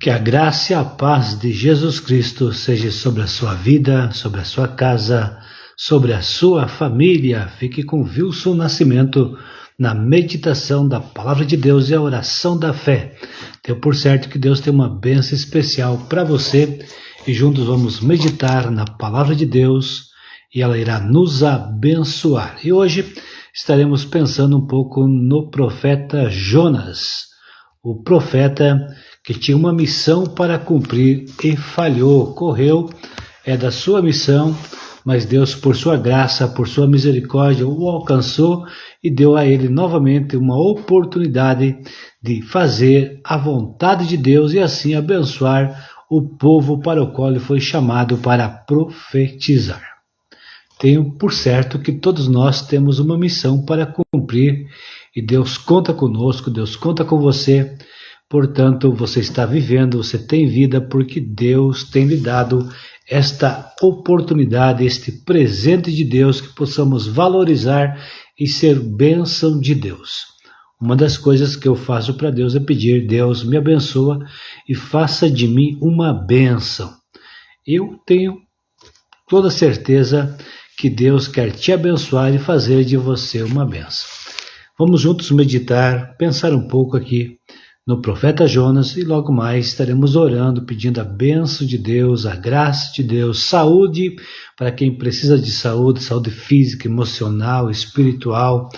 Que a graça e a paz de Jesus Cristo seja sobre a sua vida, sobre a sua casa, sobre a sua família. Fique com Wilson Nascimento na meditação da Palavra de Deus e a oração da fé. Tenho por certo que Deus tem uma bênção especial para você e juntos vamos meditar na Palavra de Deus e ela irá nos abençoar. E hoje estaremos pensando um pouco no profeta Jonas, o profeta que tinha uma missão para cumprir e falhou, correu da sua missão, mas Deus, por sua graça, por sua misericórdia, o alcançou e deu a ele novamente uma oportunidade de fazer a vontade de Deus e assim abençoar o povo para o qual ele foi chamado para profetizar. Tenho por certo que todos nós temos uma missão para cumprir e Deus conta conosco, Deus conta com você. Portanto, você está vivendo, você tem vida porque Deus tem lhe dado esta oportunidade, este presente de Deus que possamos valorizar e ser bênção de Deus. Uma das coisas que eu faço para Deus é pedir: Deus me abençoa e faça de mim uma bênção. Eu tenho toda certeza que Deus quer te abençoar e fazer de você uma bênção. Vamos juntos meditar, pensar um pouco aqui no profeta Jonas e logo mais estaremos orando, pedindo a bênção de Deus, a graça de Deus, saúde para quem precisa de saúde, saúde física, emocional, espiritual,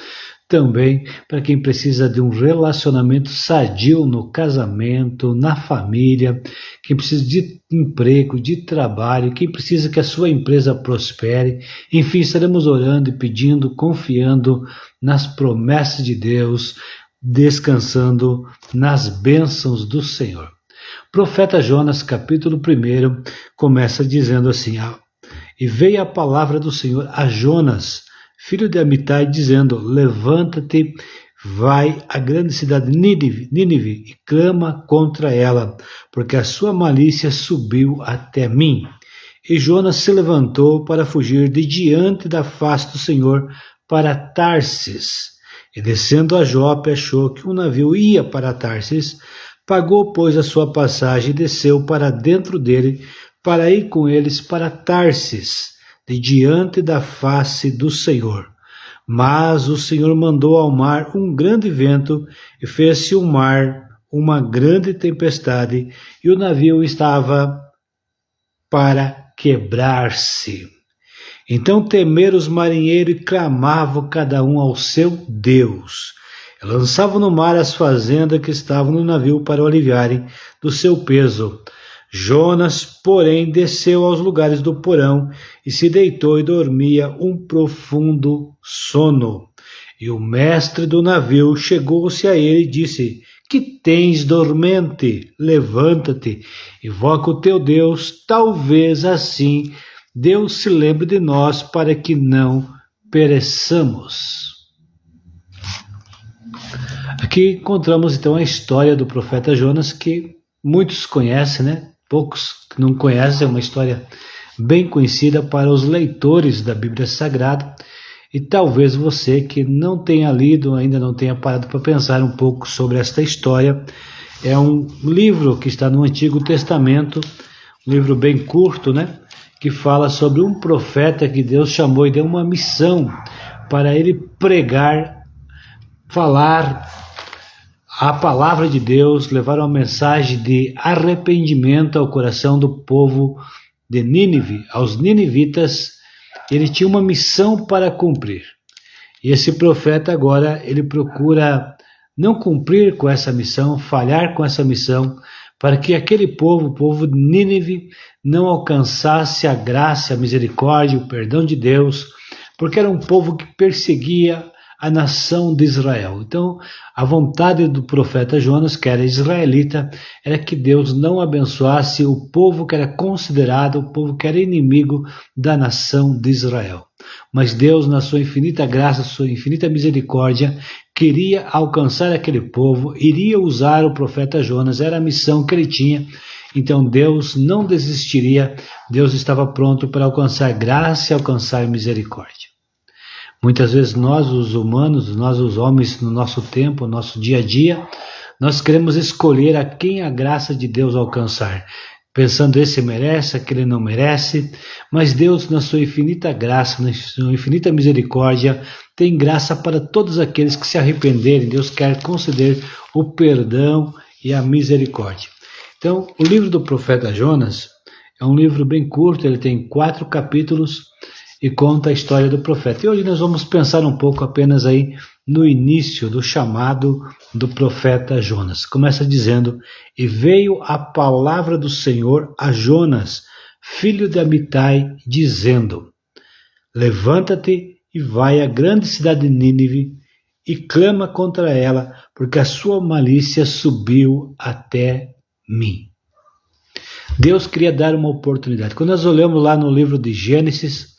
também para quem precisa de um relacionamento sadio no casamento, na família, quem precisa de emprego, de trabalho, quem precisa que a sua empresa prospere. Enfim, estaremos orando e pedindo, confiando nas promessas de Deus, descansando nas bênçãos do Senhor. Profeta Jonas, capítulo 1, começa dizendo assim: E veio a palavra do Senhor a Jonas, filho de Amitai, dizendo: Levanta-te, vai à grande cidade Nínive e clama contra ela, porque a sua malícia subiu até mim. E Jonas se levantou para fugir de diante da face do Senhor para Tarsis. E descendo a Jope, achou que um navio ia para Tarsis, pagou, pois, a sua passagem e desceu para dentro dele, para ir com eles para Tarsis, de diante da face do Senhor. Mas o Senhor mandou ao mar um grande vento, e fez-se o mar uma grande tempestade, e o navio estava para quebrar-se. Então temeram os marinheiros e clamavam cada um ao seu Deus. E lançavam no mar as fazendas que estavam no navio para o aliviarem do seu peso. Jonas, porém, desceu aos lugares do porão e se deitou e dormia um profundo sono. E o mestre do navio chegou-se a ele e disse: Que tens, dormente? Levanta-te, invoca o teu Deus, talvez assim Deus se lembre de nós para que não pereçamos. Aqui encontramos então a história do profeta Jonas, que muitos conhecem, né? Poucos que não conhecem, é uma história bem conhecida para os leitores da Bíblia Sagrada. E talvez você que não tenha lido, ainda não tenha parado para pensar um pouco sobre esta história. É um livro que está no Antigo Testamento, um livro bem curto, né? Que fala sobre um profeta que Deus chamou e deu uma missão para ele pregar, falar a palavra de Deus, levar uma mensagem de arrependimento ao coração do povo de Nínive, aos ninivitas. Ele tinha uma missão para cumprir. E esse profeta agora, ele procura não cumprir com essa missão, falhar com essa missão, para que aquele povo, o povo de Nínive, não alcançasse a graça, a misericórdia, o perdão de Deus, porque era um povo que perseguia a nação de Israel. Então, a vontade do profeta Jonas, que era israelita, era que Deus não abençoasse o povo que era considerado, o povo que era inimigo da nação de Israel. Mas Deus, na sua infinita graça, sua infinita misericórdia, queria alcançar aquele povo, iria usar o profeta Jonas, era a missão que ele tinha. Então Deus não desistiria, Deus estava pronto para alcançar graça e alcançar misericórdia. Muitas vezes nós, os humanos, nós, os homens, no nosso tempo, no nosso dia a dia, Nós queremos escolher a quem a graça de Deus alcançar, pensando esse merece, aquele não merece, mas Deus, na sua infinita graça, na sua infinita misericórdia, tem graça para todos aqueles que se arrependerem. Deus quer conceder o perdão e a misericórdia. Então, o livro do profeta Jonas é um livro bem curto, ele tem 4 capítulos e conta a história do profeta. E hoje nós vamos pensar um pouco apenas aí no início do chamado do profeta Jonas. Começa dizendo: e veio a palavra do Senhor a Jonas, filho de Amitai, dizendo: levanta-te e vai à grande cidade de Nínive e clama contra ela, porque a sua malícia subiu até mim. Deus queria dar uma oportunidade. Quando nós olhamos lá no livro de Gênesis,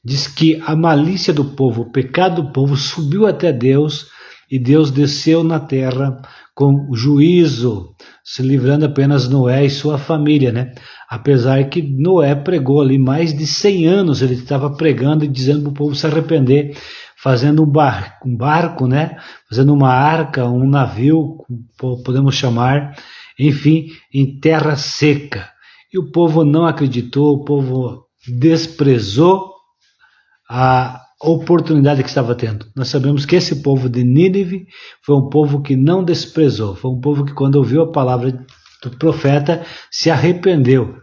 diz que a malícia do povo, o pecado do povo subiu até Deus e Deus desceu na terra com juízo, se livrando apenas Noé e sua família, né? Apesar que Noé pregou ali mais de 100 anos, ele estava pregando e dizendo para o povo se arrepender, fazendo um barco, né? Fazendo uma arca, um navio, podemos chamar, enfim, em terra seca. E o povo não acreditou, o povo desprezou a oportunidade que estava tendo. Nós sabemos que esse povo de Nínive foi um povo que não desprezou, foi um povo que, quando ouviu a palavra do profeta, se arrependeu.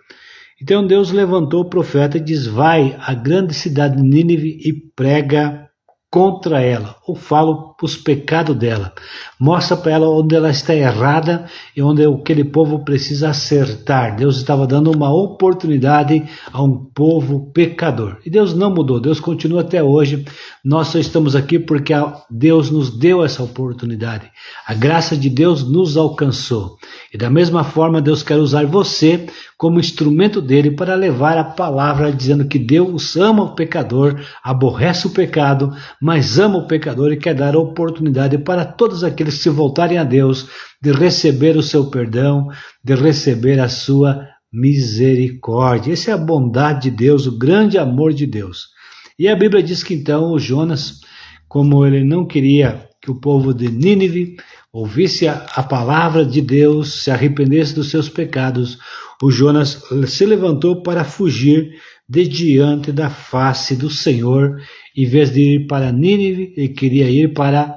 Então Deus levantou o profeta e diz: vai à grande cidade de Nínive e prega contra ela, ou fala os pecados dela, mostra para ela onde ela está errada e onde aquele povo precisa acertar. Deus estava dando uma oportunidade a um povo pecador, e Deus não mudou, Deus continua até hoje. Nós só estamos aqui porque Deus nos deu essa oportunidade, a graça de Deus nos alcançou, e da mesma forma Deus quer usar você como instrumento dele para levar a palavra dizendo que Deus ama o pecador, aborrece o pecado, mas ama o pecador e quer dar oportunidade para todos aqueles que se voltarem a Deus, de receber o seu perdão, de receber a sua misericórdia. Essa é a bondade de Deus, o grande amor de Deus. E a Bíblia diz que então o Jonas, como ele não queria que o povo de Nínive ouvisse a palavra de Deus, se arrependesse dos seus pecados, o Jonas se levantou para fugir de diante da face do Senhor. Em vez de ir para Nínive, ele queria ir para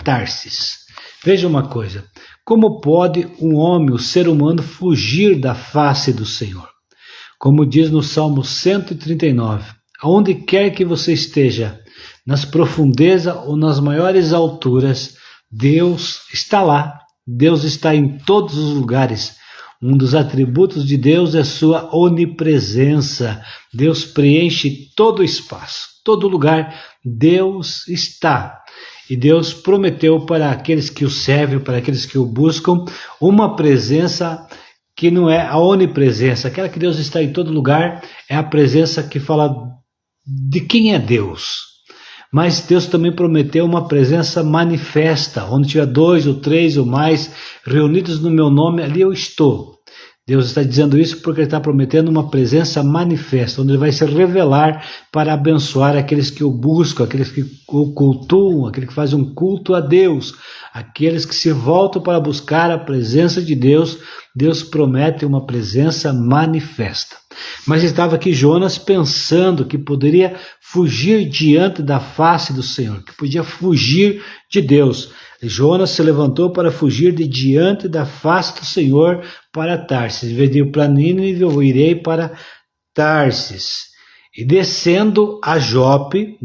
Tarsis. Veja uma coisa: como pode um homem, o ser humano, fugir da face do Senhor? Como diz no Salmo 139, aonde quer que você esteja, nas profundezas ou nas maiores alturas, Deus está lá, Deus está em todos os lugares. Um dos atributos de Deus é sua onipresença. Deus preenche todo o espaço, todo lugar, Deus está. E Deus prometeu para aqueles que o servem, para aqueles que o buscam, uma presença que não é a onipresença. Aquela que Deus está em todo lugar é a presença que fala de quem é Deus. Mas Deus também prometeu uma presença manifesta, onde tiver 2 ou 3 ou mais reunidos no meu nome, ali eu estou. Deus está dizendo isso porque Ele está prometendo uma presença manifesta, onde Ele vai se revelar para abençoar aqueles que o buscam, aqueles que o cultuam, aqueles que fazem um culto a Deus, aqueles que se voltam para buscar a presença de Deus. Deus promete uma presença manifesta. Mas estava aqui Jonas pensando que poderia fugir diante da face do Senhor, que podia fugir de Deus. Jonas se levantou para fugir de diante da face do Senhor para Tarsis. Em vez de ir para Nínive, eu irei para Tarsis. E descendo a Jope,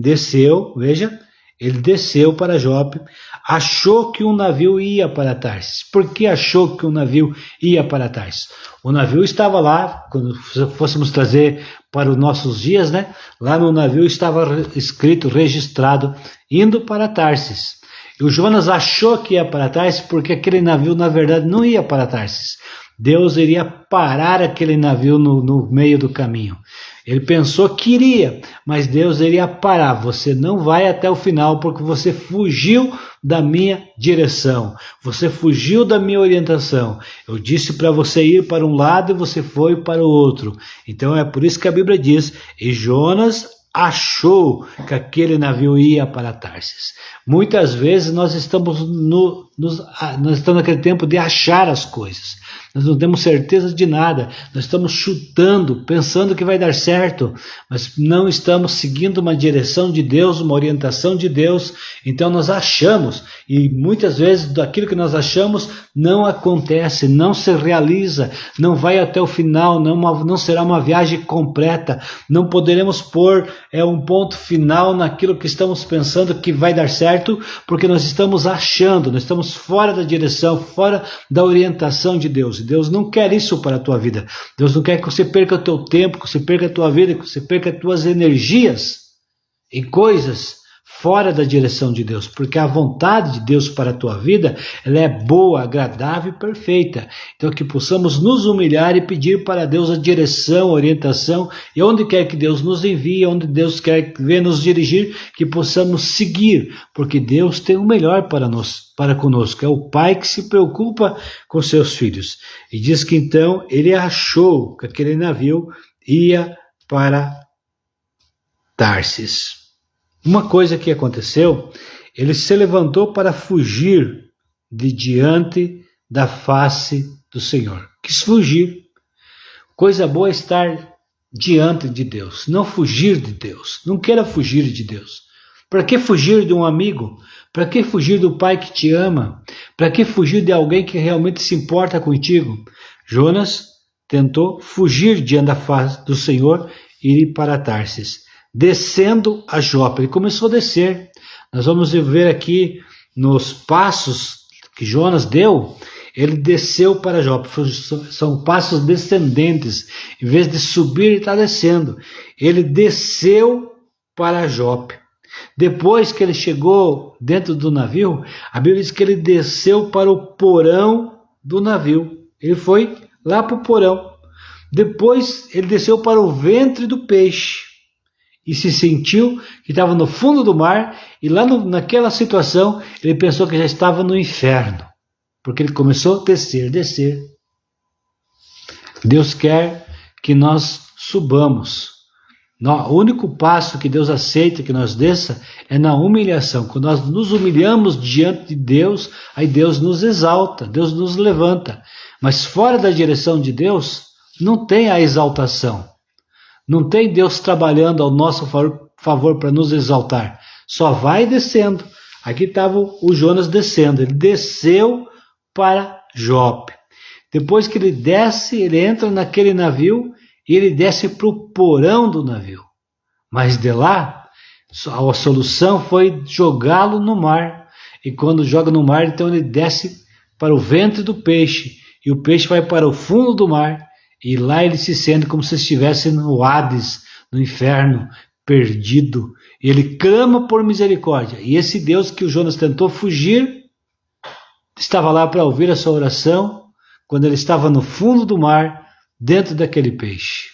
ele desceu para Jope, achou que um navio ia para Tarsis. Por que achou que um navio ia para Tarsis? O navio estava lá, quando fôssemos trazer para os nossos dias, né? Lá no navio estava escrito, registrado, indo para Tarsis. E o Jonas achou que ia para Tarsis porque aquele navio, na verdade, não ia para Tarsis. Deus iria parar aquele navio no meio do caminho. Ele pensou que iria, mas Deus iria parar. Você não vai até o final porque você fugiu da minha direção. Você fugiu da minha orientação. Eu disse para você ir para um lado e você foi para o outro. Então é por isso que a Bíblia diz, e Jonas achou que aquele navio ia para Tarsis. Muitas vezes nós estamos nós estamos naquele tempo de achar as coisas. Nós não temos certeza de nada, nós estamos chutando, pensando que vai dar certo, mas não estamos seguindo uma direção de Deus, uma orientação de Deus. Então nós achamos, e muitas vezes daquilo que nós achamos não acontece, não se realiza, não vai até o final, não será uma viagem completa, não poderemos pôr um ponto final naquilo que estamos pensando que vai dar certo, porque nós estamos achando, nós estamos fora da direção, fora da orientação de Deus. Deus não quer isso para a tua vida. Deus não quer que você perca o teu tempo, que você perca a tua vida, que você perca as tuas energias em coisas fora da direção de Deus, porque a vontade de Deus para a tua vida, ela é boa, agradável e perfeita. Então que possamos nos humilhar e pedir para Deus a direção, a orientação, e onde quer que Deus nos envie, onde Deus quer nos dirigir, que possamos seguir, porque Deus tem o melhor para conosco. É o Pai que se preocupa com seus filhos. E diz que então ele achou que aquele navio ia para Tarsis. Uma coisa que aconteceu, ele se levantou para fugir de diante da face do Senhor. Quis fugir. Coisa boa é estar diante de Deus, não fugir de Deus. Não queira fugir de Deus. Para que fugir de um amigo? Para que fugir do Pai que te ama? Para que fugir de alguém que realmente se importa contigo? Jonas tentou fugir diante da face do Senhor e ir para Tarsis. Descendo a Jope, ele começou a descer. Nós vamos ver aqui nos passos que Jonas deu, ele desceu para Jope. São passos descendentes. Em vez de subir, ele está descendo. Ele desceu para Jope. Depois que ele chegou dentro do navio, a Bíblia diz que ele desceu para o porão do navio. Ele foi lá para o porão. Depois ele desceu para o ventre do peixe. E se sentiu que estava no fundo do mar, e lá naquela situação ele pensou que já estava no inferno, porque ele começou a descer. Deus quer que nós subamos. O único passo que Deus aceita que nós desça é na humilhação. Quando nós nos humilhamos diante de Deus, aí Deus nos exalta, Deus nos levanta. Mas fora da direção de Deus, não tem a exaltação. Não tem Deus trabalhando ao nosso favor para nos exaltar. Só vai descendo. Aqui estava o Jonas descendo. Ele desceu para Jope. Depois que ele desce, ele entra naquele navio e ele desce para o porão do navio. Mas de lá, a solução foi jogá-lo no mar. E quando joga no mar, então ele desce para o ventre do peixe. E o peixe vai para o fundo do mar. E lá ele se sente como se estivesse no Hades, no inferno, perdido. E ele clama por misericórdia. E esse Deus que o Jonas tentou fugir, estava lá para ouvir a sua oração, quando ele estava no fundo do mar, dentro daquele peixe.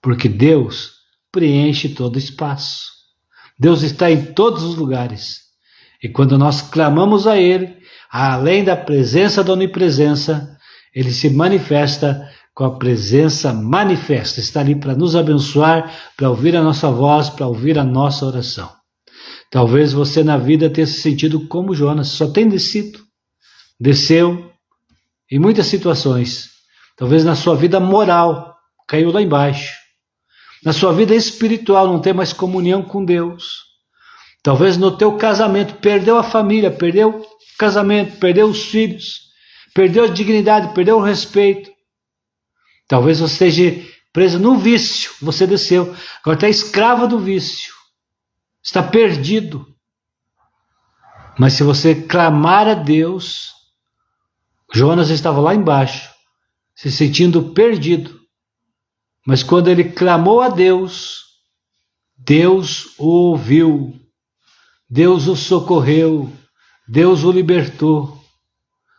Porque Deus preenche todo espaço. Deus está em todos os lugares. E quando nós clamamos a Ele, além da presença da onipresença, Ele se manifesta com a presença manifesta, está ali para nos abençoar, para ouvir a nossa voz, para ouvir a nossa oração. Talvez você na vida tenha se sentido como Jonas, só tem desceu em muitas situações. Talvez na sua vida moral, caiu lá embaixo. Na sua vida espiritual, não tem mais comunhão com Deus. Talvez no teu casamento, perdeu a família, perdeu o casamento, perdeu os filhos, perdeu a dignidade, perdeu o respeito. Talvez você esteja preso num vício, você desceu, agora está escravo do vício, está perdido. Mas se você clamar a Deus, Jonas estava lá embaixo, se sentindo perdido. Mas quando ele clamou a Deus, Deus o ouviu, Deus o socorreu, Deus o libertou.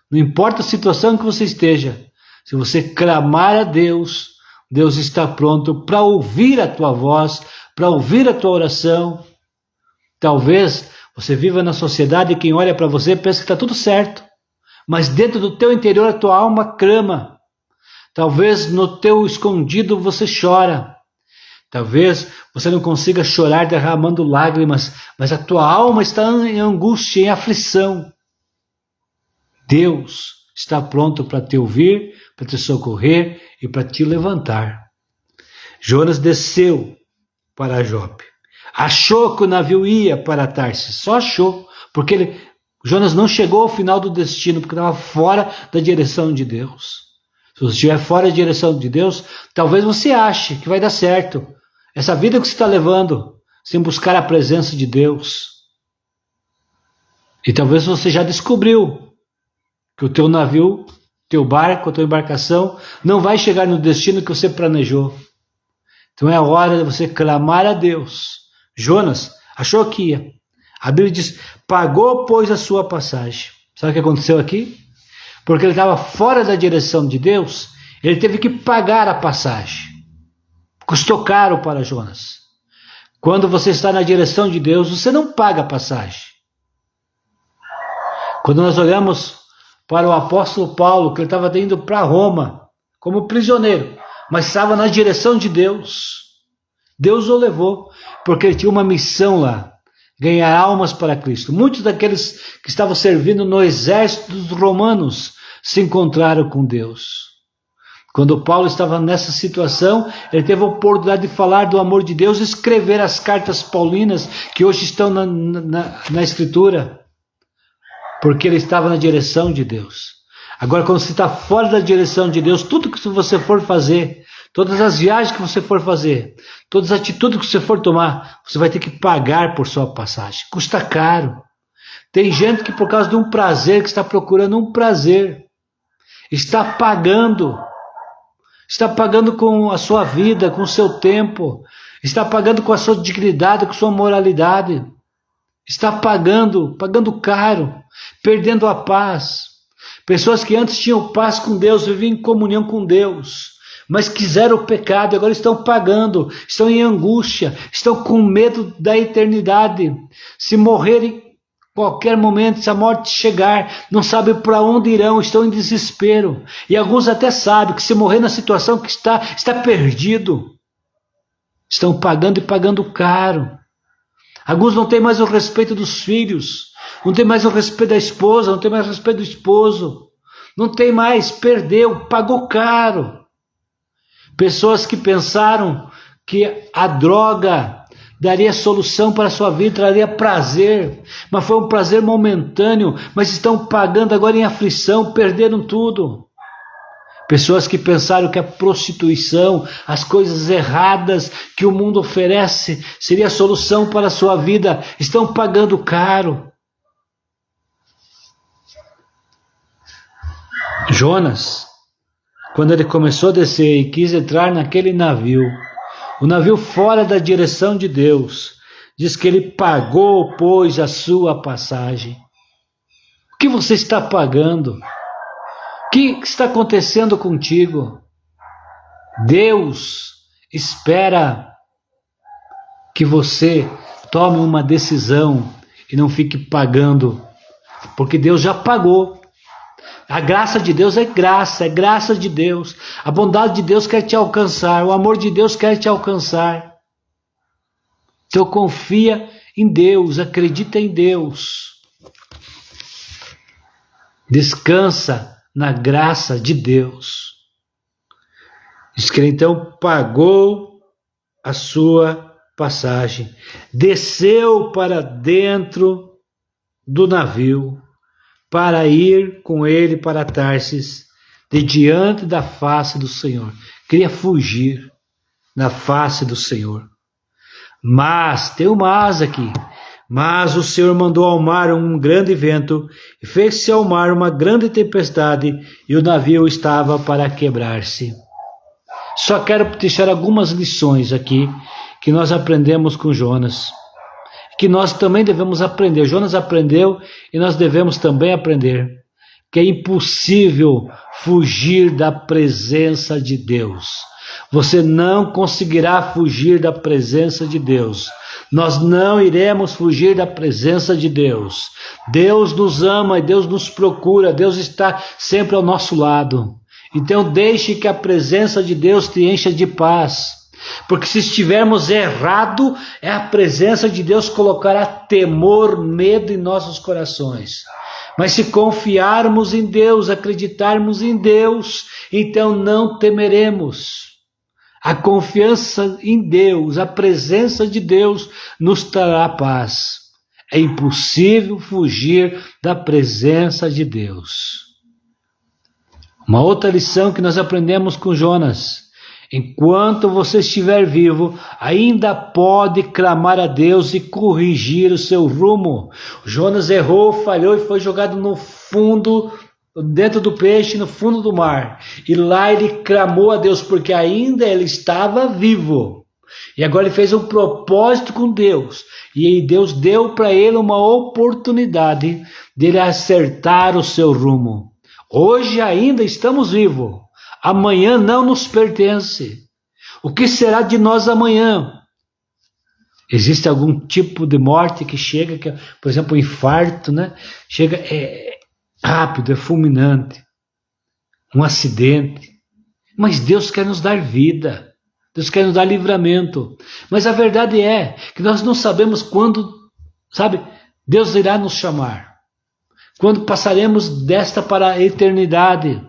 Não importa a situação que você esteja, se você clamar a Deus, Deus está pronto para ouvir a tua voz, para ouvir a tua oração. Talvez você viva na sociedade e quem olha para você pensa que está tudo certo, mas dentro do teu interior a tua alma clama. Talvez no teu escondido você chora. Talvez você não consiga chorar derramando lágrimas, mas a tua alma está em angústia, em aflição. Deus está pronto para te ouvir, para te socorrer e para te levantar. Jonas desceu para Jope. Achou que o navio ia para Tarsis. Só achou, porque Jonas não chegou ao final do destino, porque estava fora da direção de Deus. Se você estiver fora da direção de Deus, talvez você ache que vai dar certo. Essa vida que você está levando, sem buscar a presença de Deus. E talvez você já descobriu que o teu navio, teu barco, a tua embarcação não vai chegar no destino que você planejou. Então é a hora de você clamar a Deus. Jonas achou que ia. A Bíblia diz, pagou, pois, a sua passagem. Sabe o que aconteceu aqui? Porque ele estava fora da direção de Deus, ele teve que pagar a passagem. Custou caro para Jonas. Quando você está na direção de Deus, você não paga a passagem. Quando nós olhamos para o apóstolo Paulo, que ele estava indo para Roma como prisioneiro, mas estava na direção de Deus. Deus o levou, porque ele tinha uma missão lá, ganhar almas para Cristo. Muitos daqueles que estavam servindo no exército dos romanos se encontraram com Deus. Quando Paulo estava nessa situação, ele teve a oportunidade de falar do amor de Deus e escrever as cartas paulinas que hoje estão na Escritura, porque ele estava na direção de Deus. Agora, quando você está fora da direção de Deus, tudo que você for fazer, todas as viagens que você for fazer, todas as atitudes que você for tomar, você vai ter que pagar por sua passagem. Custa caro. Tem gente que por causa de um prazer, que está procurando um prazer, está pagando com a sua vida, com o seu tempo, está pagando com a sua dignidade, com a sua moralidade, está pagando caro, perdendo a paz. Pessoas que antes tinham paz com Deus, viviam em comunhão com Deus, mas quiseram o pecado, agora estão pagando, estão em angústia, estão com medo da eternidade. Se morrerem qualquer momento, se a morte chegar, não sabem para onde irão, estão em desespero. E alguns até sabem que se morrer na situação que está perdido. Estão pagando e pagando caro. Alguns não têm mais o respeito dos filhos, não tem mais o respeito da esposa, não tem mais o respeito do esposo, não tem mais, perdeu, pagou caro. Pessoas que pensaram que a droga daria solução para a sua vida, traria prazer, mas foi um prazer momentâneo, mas estão pagando agora em aflição, perderam tudo. Pessoas que pensaram que a prostituição, as coisas erradas que o mundo oferece, seria a solução para a sua vida, estão pagando caro. Jonas, quando ele começou a descer e quis entrar naquele navio, o navio fora da direção de Deus, diz que ele pagou, pois, a sua passagem. O que você está pagando? O que está acontecendo contigo? Deus espera que você tome uma decisão e não fique pagando, porque Deus já pagou. A graça de Deus é graça de Deus. A bondade de Deus quer te alcançar, o amor de Deus quer te alcançar. Então confia em Deus, acredita em Deus. Descansa na graça de Deus. Diz que ele então pagou a sua passagem, desceu para dentro do navio, para ir com ele para Tarsis, de diante da face do Senhor. Queria fugir da face do Senhor. Mas, tem um mas aqui, mas o Senhor mandou ao mar um grande vento, e fez-se ao mar uma grande tempestade, e o navio estava para quebrar-se. Só quero deixar algumas lições aqui, que nós aprendemos com Jonas, que nós também devemos aprender. Jonas aprendeu e nós devemos também aprender que é impossível fugir da presença de Deus. Você não conseguirá fugir da presença de Deus. Nós não iremos fugir da presença de Deus. Deus nos ama e Deus nos procura. Deus está sempre ao nosso lado. Então deixe que a presença de Deus te encha de paz. Porque se estivermos errado, é a presença de Deus colocará temor, medo em nossos corações. Mas se confiarmos em Deus, acreditarmos em Deus, então não temeremos. A confiança em Deus, a presença de Deus nos trará paz. É impossível fugir da presença de Deus. Uma outra lição que nós aprendemos com Jonas: enquanto você estiver vivo, ainda pode clamar a Deus e corrigir o seu rumo. Jonas errou, falhou e foi jogado no fundo, dentro do peixe, no fundo do mar. E lá ele clamou a Deus, porque ainda ele estava vivo. E agora ele fez um propósito com Deus. E Deus deu para ele uma oportunidade de ele acertar o seu rumo. Hoje ainda estamos vivos. Amanhã não nos pertence. O que será de nós amanhã? Existe algum tipo de morte que chega, que, por exemplo, o infarto, né? Chega, é rápido, é fulminante. Um acidente. Mas Deus quer nos dar vida. Deus quer nos dar livramento. Mas a verdade é que nós não sabemos quando, Deus irá nos chamar. Quando passaremos desta para a eternidade.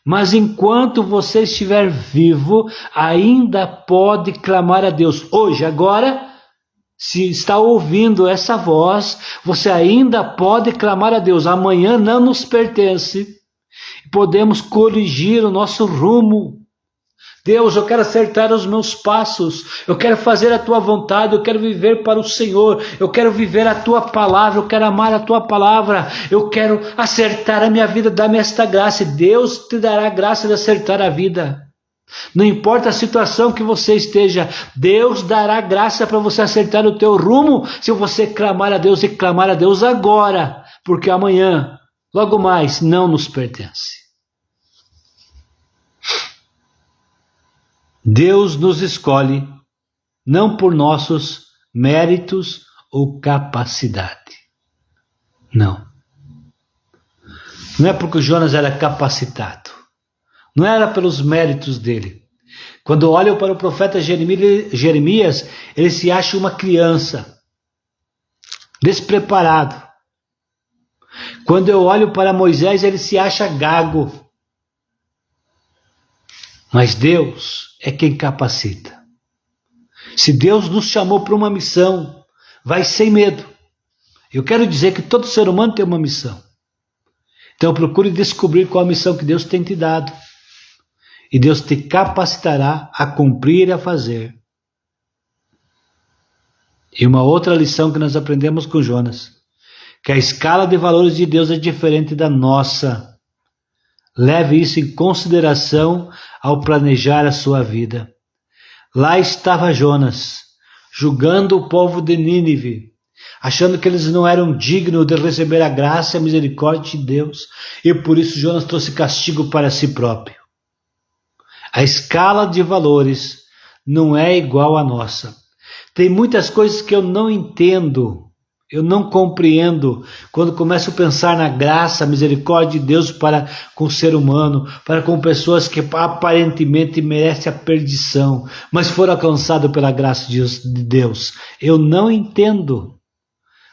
Mas enquanto você estiver vivo, ainda pode clamar a Deus. Hoje, agora, se está ouvindo essa voz, você ainda pode clamar a Deus. Amanhã não nos pertence. Podemos corrigir o nosso rumo. Deus, eu quero acertar os meus passos, eu quero fazer a tua vontade, eu quero viver para o Senhor, eu quero viver a tua palavra, eu quero amar a tua palavra, eu quero acertar a minha vida, dá-me esta graça, e Deus te dará a graça de acertar a vida. Não importa a situação que você esteja, Deus dará graça para você acertar o teu rumo, se você clamar a Deus e clamar a Deus agora, porque amanhã, logo mais, não nos pertence. Deus nos escolhe não por nossos méritos ou capacidade. Não. Não é porque o Jonas era capacitado. Não era pelos méritos dele. Quando olham para o profeta Jeremias, ele se acha uma criança, despreparado. Quando eu olho para Moisés, ele se acha gago. Mas Deus é quem capacita. Se Deus nos chamou para uma missão, vai sem medo. Eu quero dizer que todo ser humano tem uma missão. Então procure descobrir qual a missão que Deus tem te dado. E Deus te capacitará a cumprir e a fazer. E uma outra lição que nós aprendemos com Jonas, que a escala de valores de Deus é diferente da nossa. Leve isso em consideração ao planejar a sua vida. Lá estava Jonas, julgando o povo de Nínive, achando que eles não eram dignos de receber a graça e a misericórdia de Deus, e por isso Jonas trouxe castigo para si próprio. A escala de valores não é igual à nossa. Tem muitas coisas que eu não entendo, eu não compreendo quando começo a pensar na graça, a misericórdia de Deus para com o ser humano, para com pessoas que aparentemente merecem a perdição, mas foram alcançadas pela graça de Deus. Eu não entendo,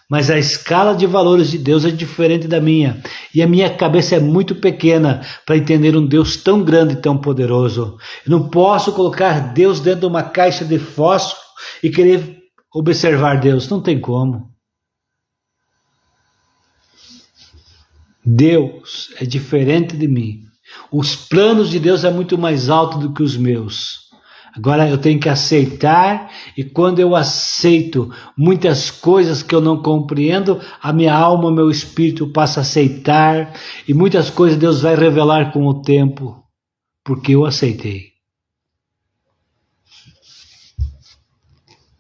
mas a escala de valores de Deus é diferente da minha, e a minha cabeça é muito pequena para entender um Deus tão grande e tão poderoso. Eu não posso colocar Deus dentro de uma caixa de fósforo e querer observar Deus, não tem como. Deus é diferente de mim. Os planos de Deus é muito mais alto do que os meus. Agora eu tenho que aceitar, e quando eu aceito muitas coisas que eu não compreendo, a minha alma, meu espírito passa a aceitar, e muitas coisas Deus vai revelar com o tempo, porque eu aceitei.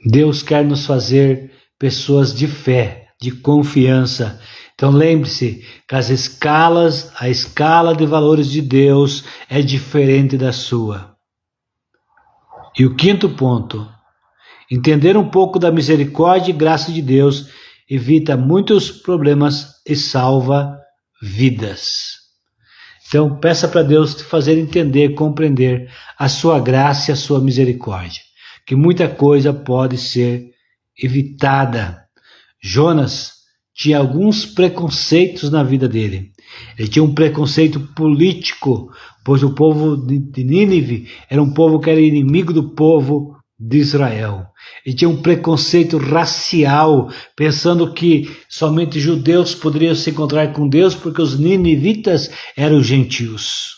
Deus quer nos fazer pessoas de fé, de confiança. Então lembre-se que a escala de valores de Deus é diferente da sua. E o quinto ponto, entender um pouco da misericórdia e graça de Deus evita muitos problemas e salva vidas. Então peça para Deus te fazer entender, compreender a sua graça e a sua misericórdia, que muita coisa pode ser evitada. Jonas tinha alguns preconceitos na vida dele. Ele tinha um preconceito político, pois o povo de Nínive era um povo que era inimigo do povo de Israel. Ele tinha um preconceito racial, pensando que somente judeus poderiam se encontrar com Deus porque os ninivitas eram gentios.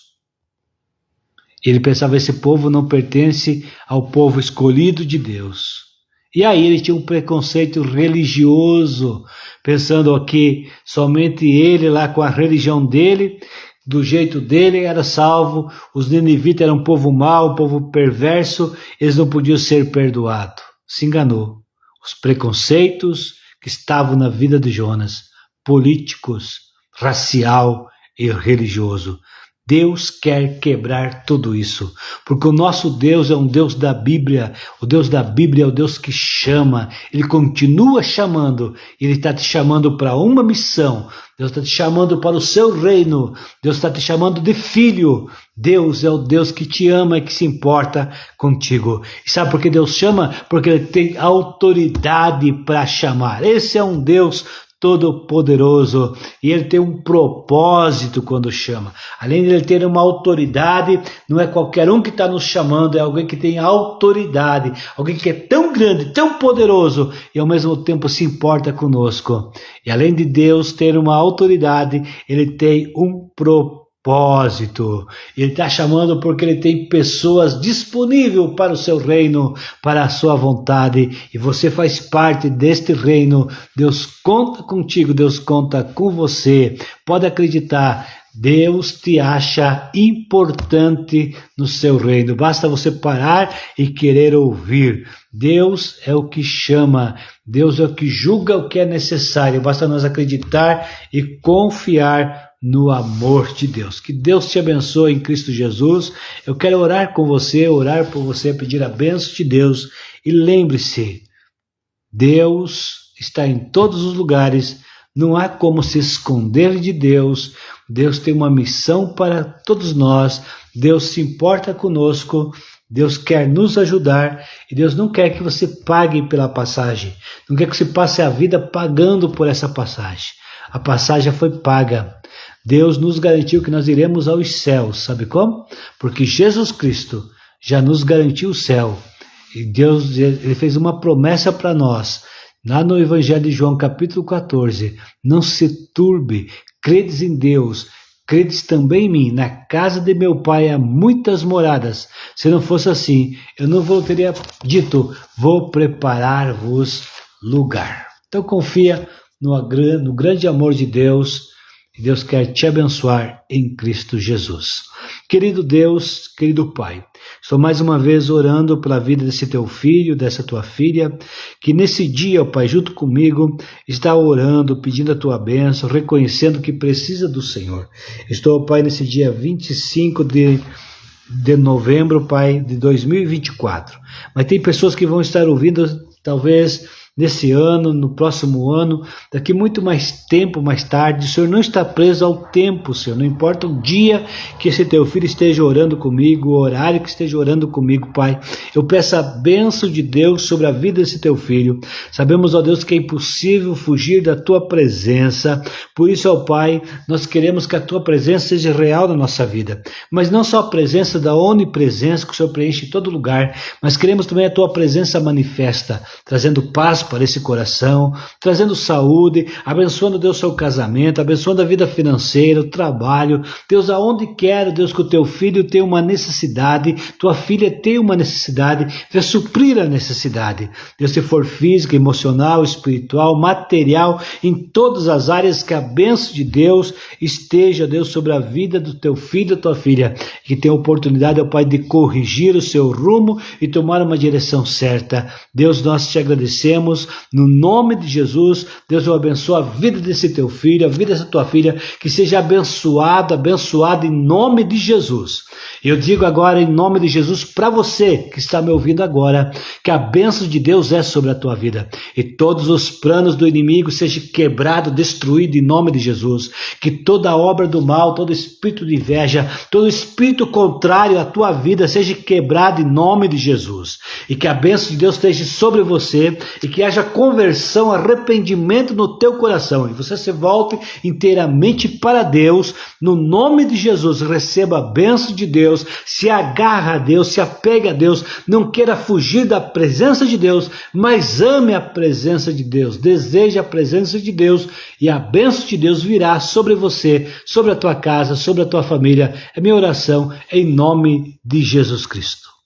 Ele pensava que esse povo não pertence ao povo escolhido de Deus. E aí ele tinha um preconceito religioso, pensando que somente ele lá com a religião dele, do jeito dele, era salvo. Os ninivitas eram um povo mau, um povo perverso, eles não podiam ser perdoados. Se enganou. Os preconceitos que estavam na vida de Jonas, políticos, racial e religioso. Deus quer quebrar tudo isso, porque o nosso Deus é um Deus da Bíblia. O Deus da Bíblia é o Deus que chama, Ele continua chamando, Ele está te chamando para uma missão, Deus está te chamando para o seu reino, Deus está te chamando de filho. Deus é o Deus que te ama e que se importa contigo. E sabe por que Deus chama? Porque Ele tem autoridade para chamar. Esse é um Deus Todo-Poderoso, e Ele tem um propósito quando chama. Além de Ele ter uma autoridade, não é qualquer um que está nos chamando, é alguém que tem autoridade, alguém que é tão grande, tão poderoso e ao mesmo tempo se importa conosco. E além de Deus ter uma autoridade, Ele tem um propósito. Ele está chamando porque Ele tem pessoas disponíveis para o seu reino, para a sua vontade, e você faz parte deste reino. Deus conta contigo, Deus conta com você. Pode acreditar, Deus te acha importante no seu reino. Basta você parar e querer ouvir. Deus é o que chama, Deus é o que julga o que é necessário. Basta nós acreditar e confiar no amor de Deus. Que Deus te abençoe em Cristo Jesus. Eu quero orar com você, orar por você, pedir a bênção de Deus. E lembre-se, Deus está em todos os lugares. Não há como se esconder de Deus. Deus tem uma missão para todos nós. Deus se importa conosco. Deus quer nos ajudar. E Deus não quer que você pague pela passagem. Não quer que você passe a vida pagando por essa passagem. A passagem foi paga. Deus nos garantiu que nós iremos aos céus. Sabe como? Porque Jesus Cristo já nos garantiu o céu. E Deus, Ele fez uma promessa para nós. Lá no Evangelho de João, capítulo 14. Não se turbe, credes em Deus, credes também em mim. Na casa de meu Pai há muitas moradas. Se não fosse assim, eu não teria dito, vou preparar-vos lugar. Então confia no grande amor de Deus. E Deus quer te abençoar em Cristo Jesus. Querido Deus, querido Pai, estou mais uma vez orando pela vida desse teu filho, dessa tua filha, que nesse dia, ó Pai, junto comigo, está orando, pedindo a tua bênção, reconhecendo que precisa do Senhor. Estou, ó Pai, nesse dia 25 de novembro, Pai, de 2024. Mas tem pessoas que vão estar ouvindo, talvez nesse ano, no próximo ano, daqui muito mais tempo, mais tarde. O Senhor não está preso ao tempo, Senhor. Não importa o dia que esse teu filho esteja orando comigo, o horário que esteja orando comigo, Pai. Eu peço a bênção de Deus sobre a vida desse teu filho. Sabemos, ó Deus, que é impossível fugir da tua presença. Por isso, ó Pai, nós queremos que a tua presença seja real na nossa vida. Mas não só a presença da onipresença que o Senhor preenche em todo lugar, mas queremos também a tua presença manifesta, trazendo paz para esse coração, trazendo saúde, abençoando, Deus, seu casamento, abençoando a vida financeira, o trabalho. Deus, aonde quer, Deus, que o teu filho tenha uma necessidade, tua filha tenha uma necessidade, vai suprir a necessidade. Deus, se for física, emocional, espiritual, material, em todas as áreas, que a bênção de Deus esteja, Deus, sobre a vida do teu filho, da tua filha, que tenha oportunidade, ó Pai, de corrigir o seu rumo e tomar uma direção certa. Deus, nós te agradecemos. No nome de Jesus, Deus, eu abençoo a vida desse teu filho, a vida dessa tua filha, que seja abençoada em nome de Jesus. Eu digo agora em nome de Jesus para você que está me ouvindo agora, que a bênção de Deus é sobre a tua vida e todos os planos do inimigo sejam quebrados, destruídos em nome de Jesus. Que toda obra do mal, todo espírito de inveja, todo espírito contrário à tua vida seja quebrado em nome de Jesus. E que a bênção de Deus esteja sobre você e que haja conversão, arrependimento no teu coração, e você se volte inteiramente para Deus, no nome de Jesus. Receba a bênção de Deus, se agarra a Deus, se apega a Deus, não queira fugir da presença de Deus, mas ame a presença de Deus, deseje a presença de Deus, e a bênção de Deus virá sobre você, sobre a tua casa, sobre a tua família. É minha oração em nome de Jesus Cristo.